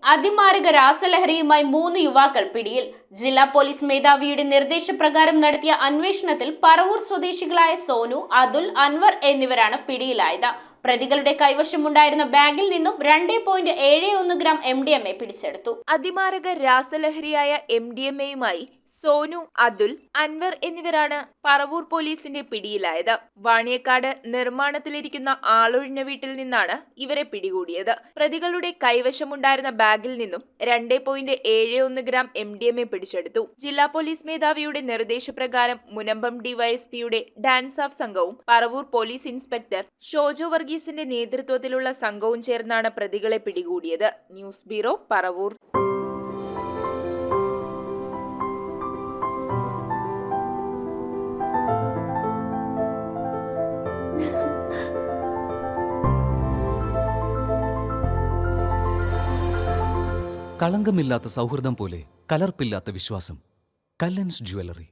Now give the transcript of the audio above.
അതിമാരക രാസലഹരിയുമായി 3 യുവാക്കൾ പിടിയിൽ. ജില്ലാ പോലീസ് മേധാവിയുടെ നിർദ്ദേശപ്രകാരം നടത്തിയ അന്വേഷണത്തിൽ പറവൂർ സ്വദേശികളായ സോനു, അതുൽ, അൻവർ എന്നിവരാണ് പിടിയിലായത്. പ്രതികളുടെ കൈവശമുണ്ടായിരുന്ന ബാഗിൽ നിന്നും 2.71 ഗ്രാം MDMA പിടിച്ചെടുത്തു. അതിമാരക രാസലഹരിയായ MDMAയുമായി സോനു, അതുൽ, അൻവർ എന്നിവരാണ് പറവൂർ പോലീസിന്റെ പിടിയിലായത്. വാണിയക്കാട് നിർമ്മാണത്തിലിരിക്കുന്ന ആളൊഴിഞ്ഞ വീട്ടിൽ നിന്നാണ് ഇവരെ പിടികൂടിയത്. പ്രതികളുടെ കൈവശമുണ്ടായിരുന്ന ബാഗിൽ നിന്നും 2.71 ഗ്രാം MDMA പിടിച്ചെടുത്തു. ജില്ലാ പോലീസ് മേധാവിയുടെ നിർദ്ദേശപ്രകാരം മുനമ്പം ഡിവൈഎസ്പിയുടെ ഡാൻസ് ഓഫ് സംഘവും പറവൂർ പോലീസ് ഇൻസ്പെക്ടർ ഷോജോ വർഗീസിന്റെ നേതൃത്വത്തിലുള്ള സംഘവും ചേർന്നാണ് പ്രതികളെ പിടികൂടിയത്. News bureau, Paravur. കളങ്കമില്ലാത്ത സൗഹൃദം പോലെ കലർപ്പില്ലാത്ത വിശ്വാസം. കല്ലൻസ് ജ്വല്ലറി.